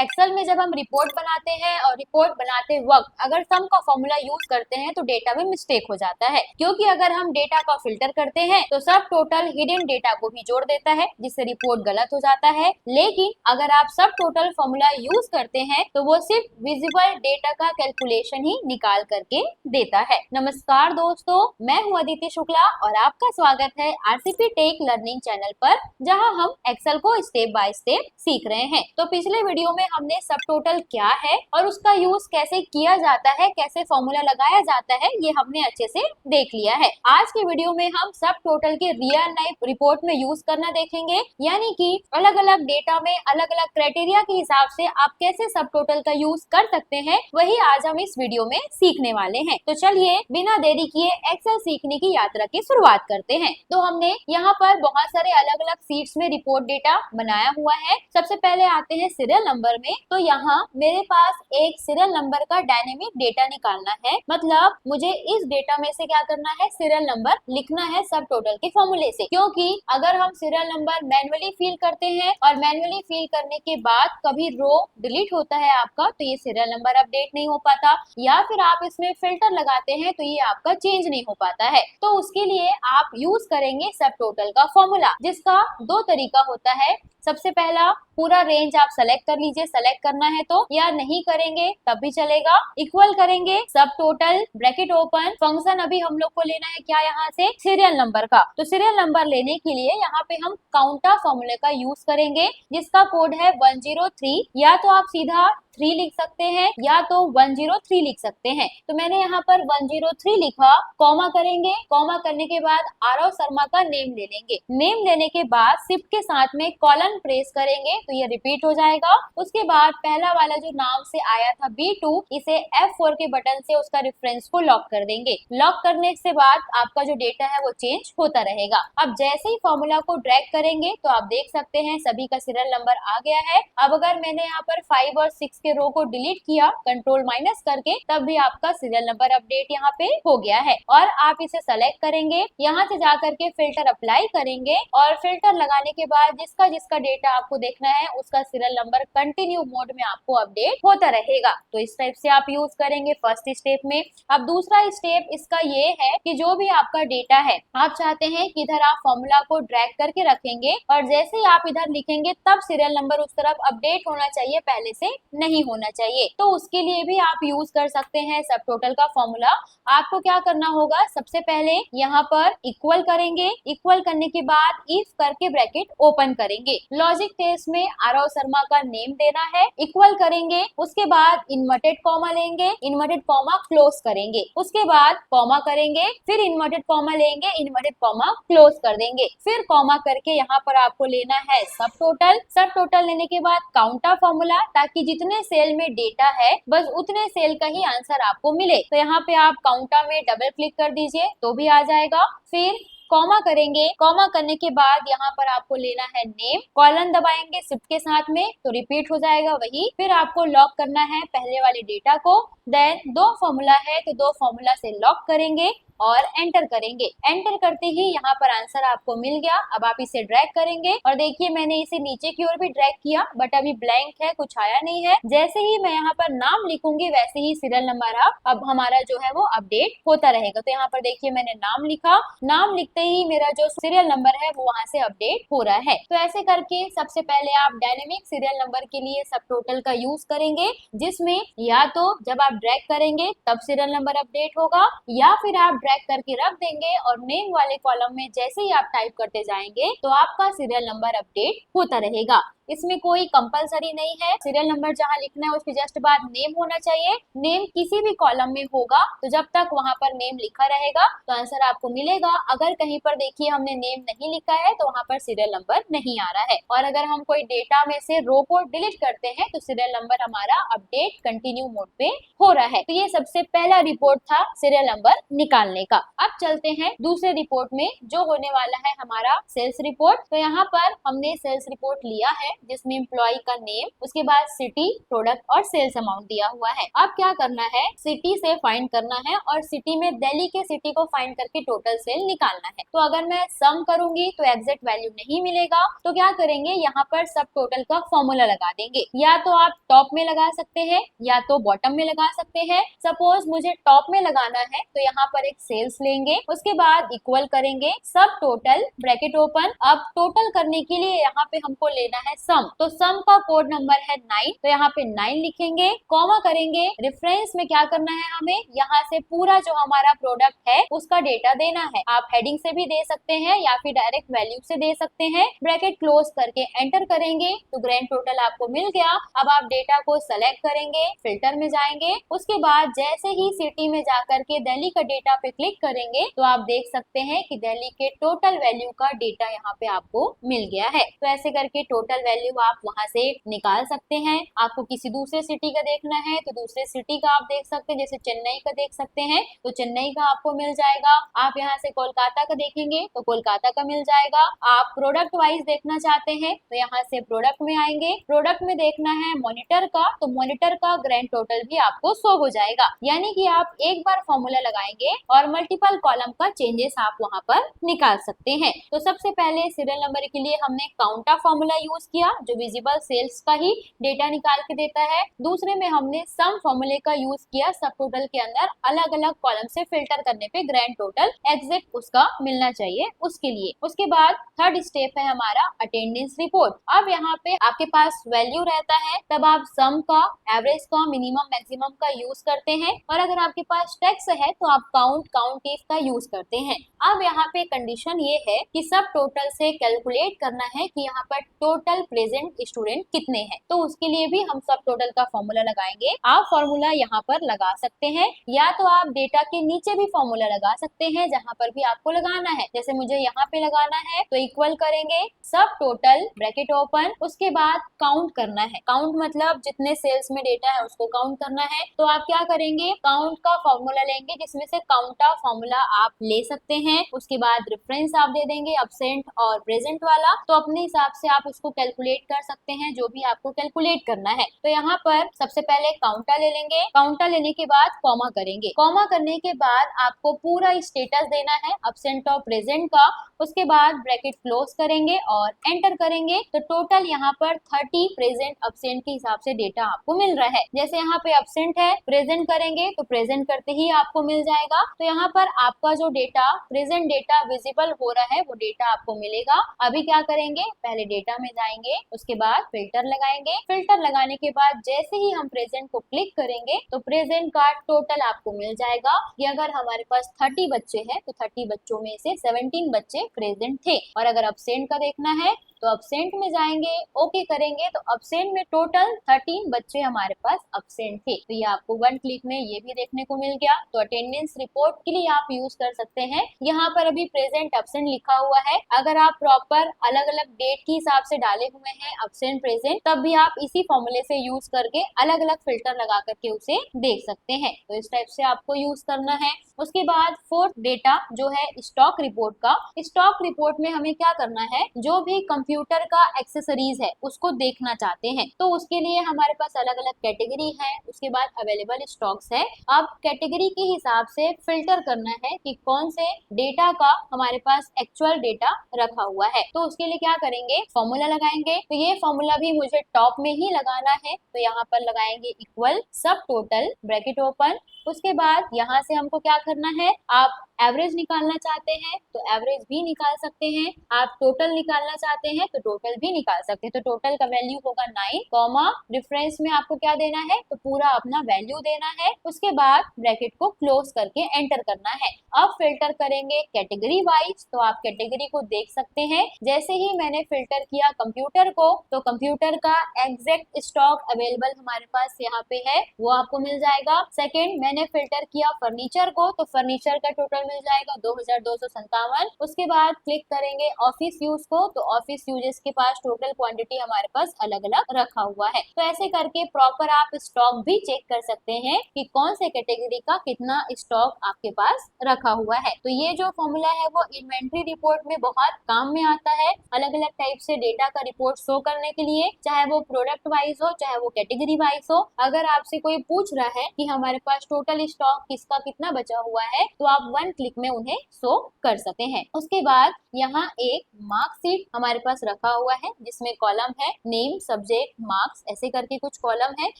Excel में जब हम रिपोर्ट बनाते हैं और रिपोर्ट बनाते वक्त अगर सम का फॉर्मूला यूज करते हैं तो डेटा में मिस्टेक हो जाता है, क्योंकि अगर हम डेटा का फिल्टर करते हैं तो सब टोटल हिडन डेटा को भी जोड़ देता है, जिससे रिपोर्ट गलत हो जाता है। लेकिन अगर आप सब टोटल फॉर्मूला यूज करते हैं तो वो सिर्फ विजिबल डेटा का कैलकुलेशन ही निकाल करके देता है। नमस्कार दोस्तों, मैं हूँ अदिति शुक्ला और आपका स्वागत है आरसीपी टेक लर्निंग चैनल पर, जहां हम एक्सेल को स्टेप बाय स्टेप सीख रहे हैं। तो पिछले वीडियो में हमने सब टोटल क्या है और उसका यूज कैसे किया जाता है, कैसे फॉर्मूला लगाया जाता है, ये हमने अच्छे से देख लिया है। आज के वीडियो में हम सब टोटल के रियल लाइफ रिपोर्ट में यूज करना देखेंगे, यानी कि अलग अलग डेटा में अलग अलग क्राइटेरिया के हिसाब से आप कैसे सब टोटल का यूज कर सकते हैं, वही आज हम इस वीडियो में सीखने वाले हैं। तो चलिए बिना देरी किए एक्सेल सीखने की यात्रा की शुरुआत करते हैं। तो हमने यहाँ पर बहुत सारे अलग अलग सीट्स में रिपोर्ट डेटा बनाया हुआ है। सबसे पहले आते हैं सीरियल नंबर में। तो यहाँ मेरे पास एक सीरियल नंबर का डायनेमिक डेटा निकालना है, मतलब मुझे इस डेटा में से क्या करना है, सीरियल नंबर लिखना है सब टोटल के फॉर्मूले से। क्योंकि अगर हम सीरियल नंबर मैन्युअली फिल करते हैं और मैन्युअली फिल करने के बाद कभी रो डिलीट होता है आपका, तो ये सीरियल नंबर अपडेट नहीं हो पाता, या फिर आप इसमें फिल्टर लगाते हैं तो ये आपका चेंज नहीं हो पाता है। तो उसके लिए आप यूज करेंगे सब टोटल का फॉर्मूला, जिसका दो तरीका होता है। सबसे पहला, पूरा रेंज आप सेलेक्ट कर लीजिए, सेलेक्ट करना है तो, या नहीं करेंगे तब भी चलेगा। इक्वल करेंगे सब टोटल ब्रैकेट ओपन, फंक्शन अभी हम लोग को लेना है क्या, यहाँ से सीरियल नंबर का। तो सीरियल नंबर लेने के लिए यहाँ पे हम काउंटा फॉर्मूले का यूज करेंगे, जिसका कोड है 103। या तो आप सीधा 3 लिख सकते हैं या तो 103 लिख सकते हैं। तो मैंने यहाँ पर 103 लिखा, कॉमा करेंगे, कॉमा करने के बाद आरव शर्मा का नेम ले लेंगे। नेम लेने के बाद शिफ्ट के साथ में कॉलन प्रेस करेंगे तो ये रिपीट हो जाएगा। उसके बाद पहला वाला जो नाम से आया था B2, इसे F4 के बटन से उसका रेफरेंस को लॉक कर देंगे। लॉक करने के बाद आपका जो डेटा है वो चेंज होता रहेगा। अब जैसे ही फॉर्मूला को ड्रैग करेंगे तो आप देख सकते हैं सभी का सीरियल नंबर आ गया है। अब अगर मैंने यहाँ पर 5 और 6 के रो को डिलीट किया कंट्रोल माइनस करके, तब भी आपका सीरियल नंबर अपडेट यहाँ पे हो गया है। और आप इसे सेलेक्ट करेंगे, यहाँ से जाकर के फिल्टर अप्लाई करेंगे और फिल्टर लगाने के बाद जिसका जिसका डेटा आपको देखना है उसका सीरियल नंबर कंटिन्यू मोड में आपको अपडेट होता रहेगा। तो इस टाइप से आप यूज करेंगे फर्स्ट स्टेप में। अब दूसरा स्टेप इसका ये है कि जो भी आपका डेटा है, आप चाहते हैं कि इधर आप फॉर्मूला को ड्रैग करके रखेंगे और जैसे ही आप इधर लिखेंगे तब सीरियल नंबर उस तरफ अपडेट होना चाहिए, पहले से नहीं होना चाहिए। तो उसके लिए भी आप यूज कर सकते हैं सब टोटल का फॉर्मूला। आपको क्या करना होगा, सबसे पहले यहाँ पर इक्वल करेंगे, इक्वल करने के बाद इफ करके ब्रैकेट ओपन करेंगे। लॉजिक टेस्ट में आरव शर्मा का नेम देना है, इक्वल करेंगे, उसके बाद इन्वर्टेड कॉमा लेंगे, इन्वर्टेड कॉमा क्लोज करेंगे, उसके बाद कॉमा करेंगे, फिर इन्वर्टेड कॉमा लेंगे, इन्वर्टेड कॉमा क्लोज कर देंगे, फिर कॉमा करके यहाँ पर आपको लेना है सब टोटल। सब टोटल लेने के बाद काउंटा फॉर्मूला, ताकि जितने सेल में डेटा है बस उतने सेल का ही आंसर आपको मिले। तो यहाँ पे आप काउंटा में डबल क्लिक कर दीजिए तो भी आ जाएगा। फिर कॉमा करेंगे, कॉमा करने के बाद यहाँ पर आपको लेना है नेम, कॉलन दबाएंगे शिफ्ट के साथ में तो रिपीट हो जाएगा वही। फिर आपको लॉक करना है पहले वाले डेटा को, देन दो फॉर्मूला है तो दो फॉर्मूला से लॉक करेंगे और एंटर करेंगे। एंटर करते ही यहाँ पर आंसर आपको मिल गया। अब आप इसे ड्रैग करेंगे और देखिए मैंने इसे नीचे की ओर भी ड्रैग किया, बट अभी ब्लैंक है, कुछ आया नहीं है। जैसे ही मैं यहाँ पर नाम लिखूंगी वैसे ही सीरियल नंबर अब हमारा जो है वो अपडेट होता रहेगा। तो यहाँ पर देखिए मैंने नाम लिखा, नाम लिखते ही मेरा जो सीरियल नंबर है वो वहाँ से अपडेट हो रहा है। तो ऐसे करके सबसे पहले आप डायनेमिक सीरियल नंबर के लिए सब टोटल का यूज करेंगे, जिसमें या तो जब आप ड्रैग करेंगे तब सीरियल नंबर अपडेट होगा, या फिर आप ड्रैग करके रख देंगे और नेम वाले कॉलम में जैसे ही आप टाइप करते जाएंगे तो आपका सीरियल नंबर अपडेट होता रहेगा। इसमें कोई कंपलसरी नहीं है, सीरियल नंबर जहाँ लिखना है उसके जस्ट बाद नेम होना चाहिए। नेम किसी भी कॉलम में होगा तो जब तक वहाँ पर नेम लिखा रहेगा तो आंसर आपको मिलेगा। अगर कहीं पर देखिए हमने नेम नहीं लिखा है तो वहाँ पर सीरियल नंबर नहीं आ रहा है। और अगर हम कोई डेटा में से रो को डिलीट करते हैं तो सीरियल नंबर हमारा अपडेट कंटिन्यू मोड पे हो रहा है। तो ये सबसे पहला रिपोर्ट था सीरियल नंबर निकालने का। अब चलते हैं दूसरे रिपोर्ट में, जो होने वाला है हमारा सेल्स रिपोर्ट। तो यहाँ पर हमने सेल्स रिपोर्ट लिया है जिसमें एम्प्लॉय का नेम, उसके बाद सिटी, प्रोडक्ट और सेल्स अमाउंट दिया हुआ है। अब क्या करना है, सिटी से फाइंड करना है और सिटी में दिल्ली के सिटी को फाइंड करके टोटल सेल निकालना है। तो अगर मैं सम करूंगी तो एग्जैक्ट वैल्यू नहीं मिलेगा, तो क्या करेंगे, यहाँ पर सब टोटल का फॉर्मूला लगा देंगे। या तो आप टॉप में लगा सकते हैं या तो बॉटम में लगा सकते हैं। सपोज मुझे टॉप में लगाना है तो यहाँ पर एक सेल्स लेंगे, उसके बाद इक्वल करेंगे सब टोटल, ब्रैकेट ओपन। अब टोटल करने के लिए यहाँ पे हमको लेना है सम, तो सम का कोड नंबर है 9, तो यहाँ पे 9 लिखेंगे, कॉमा करेंगे। रेफरेंस में क्या करना है, हमें यहाँ से पूरा जो हमारा प्रोडक्ट है उसका डेटा देना है। आप हेडिंग से भी दे सकते हैं या फिर डायरेक्ट वैल्यू से दे सकते हैं। ब्रैकेट क्लोज करके एंटर करेंगे तो ग्रैंड टोटल आपको मिल गया। अब आप डेटा को सेलेक्ट करेंगे, फिल्टर में जाएंगे, उसके बाद जैसे ही सिटी में जाकर के दिल्ली का डेटा पे क्लिक करेंगे तो आप देख सकते हैं कि दिल्ली के टोटल वैल्यू का डेटा यहाँ पे आपको मिल गया है। तो ऐसे करके टोटल वैल्यू आप वहां से निकाल सकते हैं। आपको किसी दूसरे सिटी का देखना है तो दूसरे सिटी का आप देख सकते हैं, जैसे चेन्नई का देख सकते हैं तो चेन्नई का आपको मिल जाएगा। आप यहाँ से कोलकाता का देखेंगे तो कोलकाता का मिल जाएगा। आप प्रोडक्ट वाइज देखना चाहते हैं तो यहाँ से प्रोडक्ट में आएंगे, प्रोडक्ट में देखना है मॉनिटर का तो मॉनिटर का ग्रैंड टोटल भी आपको शो हो जाएगा। यानी कि आप एक बार फॉर्मूला लगाएंगे और मल्टीपल कॉलम का चेंजेस आप वहां पर निकाल सकते हैं। तो सबसे पहले सीरियल नंबर के लिए हमने काउंटा फॉर्मूला यूज किया जो विजिबल सेल्स का ही डेटा निकाल के देता है। दूसरे में हमने सम फॉर्मूले का यूज किया सब टोटल के अंदर अलग अलग कॉलम से फिल्टर करने पे ग्रैंड टोटल एग्जैक्ट उसका मिलना चाहिए उसके लिए। उसके बाद थर्ड स्टेप है हमारा अटेंडेंस रिपोर्ट। अब यहाँ पे आपके पास वैल्यू रहता है तब आप सम का, एवरेज का, मिनिमम मैक्सिमम का यूज करते हैं, और अगर आपके पास टेक्स है तो आप काउंट, काउंटिव का यूज करते हैं। अब यहाँ पे कंडीशन ये है कि सब टोटल से कैलकुलेट करना है कि यहाँ पर टोटल प्रेजेंट स्टूडेंट कितने हैं, तो उसके लिए भी हम सब टोटल का फॉर्मूला लगाएंगे। आप फॉर्मूला यहाँ पर लगा सकते हैं या तो आप डेटा के नीचे भी फॉर्मूला लगा सकते हैं जहाँ पर भी आपको लगाना है। जैसे मुझे यहाँ पे लगाना है तो इक्वल करेंगे सब टोटल, ब्रैकेट ओपन, उसके बाद काउंट करना है। काउंट मतलब जितने सेल्स में डेटा है उसको काउंट करना है। तो आप क्या करेंगे, काउंट का फॉर्मूला लेंगे जिसमें से काउंटा फॉर्मूला आप ले सकते हैं। उसके बाद रेफरेंस आप दे देंगे अब्सेंट और प्रेजेंट वाला, तो अपने हिसाब से आप उसको कैलकुलेट कर सकते हैं जो भी आपको कैलकुलेट करना है। तो यहाँ पर सबसे पहले काउंटा ले लेंगे, काउंटा लेने के बाद कॉमा करेंगे, कॉमा करने के बाद आपको पूरा स्टेटस देना है अब्सेंट और प्रेजेंट का। उसके बाद ब्रैकेट क्लोज करेंगे और एंटर करेंगे तो टोटल यहाँ पर 30 प्रेजेंट अब्सेंट के हिसाब से डेटा आपको मिल रहा है। जैसे यहाँ पे अब्सेंट है, प्रेजेंट करेंगे तो प्रेजेंट करते ही आपको मिल जाएगा। तो यहाँ पर आपका जो डेटा, प्रेजेंट डेटा विजिबल हो रहा है वो डेटा आपको मिलेगा। अभी क्या करेंगे, पहले डेटा में जाएंगे, उसके बाद फिल्टर लगाएंगे, फिल्टर लगाने के बाद जैसे ही हम प्रेजेंट को क्लिक करेंगे तो प्रेजेंट का टोटल आपको मिल जाएगा कि अगर हमारे पास 30 बच्चे हैं तो 30 बच्चों में से 17 बच्चे प्रेजेंट थे। और अगर अब्सेंट का देखना है तो अब्सेंट में जाएंगे, ओके करेंगे तो अब्सेंट में टोटल 13 बच्चे हमारे पास अब्सेंट थे। तो ये आपको वन क्लिक में ये भी देखने को मिल गया। तो अटेंडेंस रिपोर्ट के लिए आप यूज कर सकते हैं। यहाँ पर अभी प्रेजेंट अब्सेंट लिखा हुआ है, अगर आप प्रॉपर अलग अलग डेट के हिसाब से डाले हुए हैं अब्सेंट प्रेजेंट, तब भी आप इसी फॉर्मूले से यूज करके अलग अलग फिल्टर लगा करके उसे देख सकते हैं। तो इस टाइप से आपको यूज करना है। उसके बाद फोर्थ डेटा जो है स्टॉक रिपोर्ट का। स्टॉक रिपोर्ट में हमें क्या करना है, जो भी कंप्यूटर का एक्सेसरीज है उसको देखना चाहते हैं तो उसके लिए हमारे पास अलग अलग कैटेगरी है, उसके बाद अवेलेबल स्टॉक्स है। अब कैटेगरी के हिसाब से फिल्टर करना है कि कौन से डेटा का हमारे पास एक्चुअल डेटा रखा हुआ है। तो उसके लिए क्या करेंगे, फॉर्मूला लगाएंगे। तो ये फॉर्मूला भी मुझे टॉप में ही लगाना है, तो यहाँ पर लगाएंगे इक्वल सब टोटल, ब्रैकेट ओपन। उसके बाद यहाँ से हमको क्या करना है, आप एवरेज निकालना चाहते हैं तो एवरेज भी निकाल सकते हैं, आप टोटल निकालना चाहते हैं तो टोटल भी निकाल सकते हैं। तो टोटल का वैल्यू होगा 9, कॉमा रेफरेंस में आपको क्या देना है, तो पूरा अपना वैल्यू देना है। उसके बाद ब्रैकेट को क्लोज करके एंटर करना है। अब फिल्टर करेंगे कैटेगरी वाइज, तो आप कैटेगरी को देख सकते हैं। जैसे ही मैंने फिल्टर किया कंप्यूटर को तो कंप्यूटर का एग्जैक्ट स्टॉक अवेलेबल हमारे पास यहाँ पे है, वो आपको मिल जाएगा। सेकेंड मैंने फिल्टर किया फर्नीचर को, तो फर्नीचर का टोटल मिल जाएगा 2257। उसके बाद क्लिक करेंगे ऑफिस यूज को, तो ऑफिस यूजर्स के पास टोटल क्वांटिटी हमारे पास अलग अलग रखा हुआ है। तो ऐसे करके प्रॉपर आप स्टॉक भी चेक कर सकते हैं कि कौन से कैटेगरी का कितना स्टॉक आपके पास रखा हुआ है। तो ये जो फॉर्मूला है वो इन्वेंट्री रिपोर्ट में बहुत काम में आता है, अलग अलग टाइप से डेटा का रिपोर्ट शो करने के लिए, चाहे वो प्रोडक्ट वाइज हो चाहे वो कैटेगरी वाइज हो। अगर आपसे कोई पूछ रहा है कि हमारे पास टोटल स्टॉक किसका कितना बचा हुआ है, तो आप 1 क्लिक में उन्हें शो कर सकते हैं। उसके बाद यहाँ एक मार्कशीट हमारे पास रखा हुआ है जिसमें कॉलम है नेम, सब्जेक्ट, मार्क्स, ऐसे करके कुछ कॉलम है।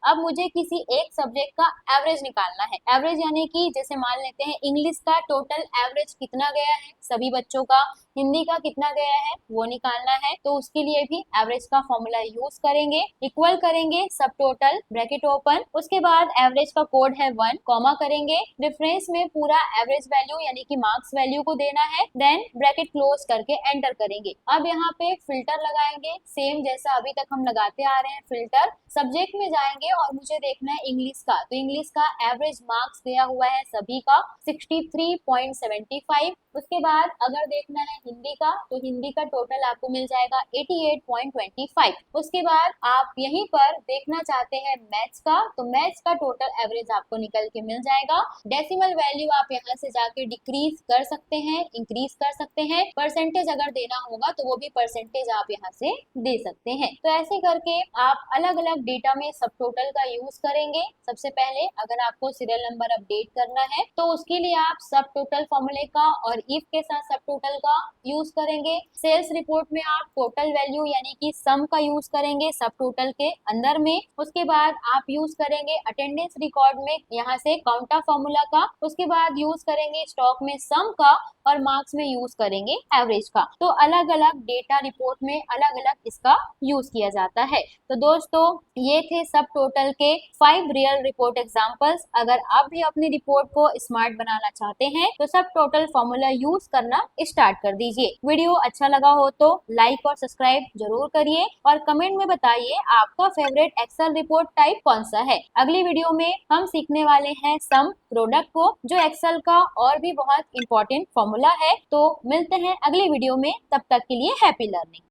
अब मुझे किसी एक सब्जेक्ट का एवरेज निकालना है। एवरेज यानी कि जैसे मान लेते हैं इंग्लिश का टोटल एवरेज कितना गया है सभी बच्चों का, हिंदी का कितना गया है वो निकालना है। तो उसके लिए भी एवरेज का फॉर्मूला यूज करेंगे, इक्वल करेंगे सब टोटल, ब्रैकेट ओपन, उसके बाद एवरेज का कोड है 1, कॉमा करेंगे, डिफरेंस में पूरा एवरेज वैल्यू यानी कि मार्क्स वैल्यू को देना है, देन ब्रैकेट क्लोज करके एंटर करेंगे। अब यहाँ पे फिल्टर लगाएंगे, सेम जैसा अभी तक हम लगाते आ रहे हैं फिल्टर। सब्जेक्ट में जाएंगे और मुझे देखना है इंग्लिश का, तो इंग्लिश का एवरेज मार्क्स दिया हुआ है सभी का 63.75। उसके बाद अगर देखना है हिंदी का, तो हिंदी का टोटल आपको मिल जाएगा 88.25। उसके बाद आप यहीं पर देखना चाहते हैं मैथ्स का, तो मैथ्स का टोटल एवरेज आपको निकल के मिल जाएगा। डेसिमल वैल्यू आप यहाँ से जाके डिक्रीज कर सकते हैं, इंक्रीज कर सकते हैं, परसेंटेज अगर देना होगा तो वो भी परसेंटेज आप यहाँ से दे सकते हैं। तो ऐसे करके आप अलग अलग डेटा में सब टोटल का यूज करेंगे। सबसे पहले अगर आपको सीरियल नंबर अपडेट करना है तो उसके लिए आप सब टोटल फॉर्मूले का और इफ के साथ सब टोटल का यूज करेंगे। सेल्स रिपोर्ट में आप टोटल वैल्यू यानी कि सम का यूज करेंगे सब टोटल के अंदर में। उसके बाद आप यूज करेंगे अटेंडेंस रिकॉर्ड में यहाँ से काउंटा फॉर्मूला का। उसके बाद यूज करेंगे स्टॉक में सम का और मार्क्स में यूज करेंगे एवरेज का। तो अलग अलग डेटा रिपोर्ट में अलग अलग इसका यूज किया जाता है। तो दोस्तों ये थे सब टोटल के 5 रियल रिपोर्ट एग्जांपल्स। अगर आप भी अपनी रिपोर्ट को स्मार्ट बनाना चाहते हैं तो सब टोटल फॉर्मूला यूज करना स्टार्ट कर दीजिए। वीडियो अच्छा लगा हो तो लाइक और सब्सक्राइब जरूर करिए और कमेंट में बताइए आपका फेवरेट एक्सेल रिपोर्ट टाइप कौन सा है। अगली वीडियो में हम सीखने वाले हैं सम प्रोडक्ट को, जो एक्सेल का और भी बहुत इंपॉर्टेंट फॉर्मूला है। तो मिलते हैं अगली वीडियो में, तब तक के लिए हैप्पी लर्निंग।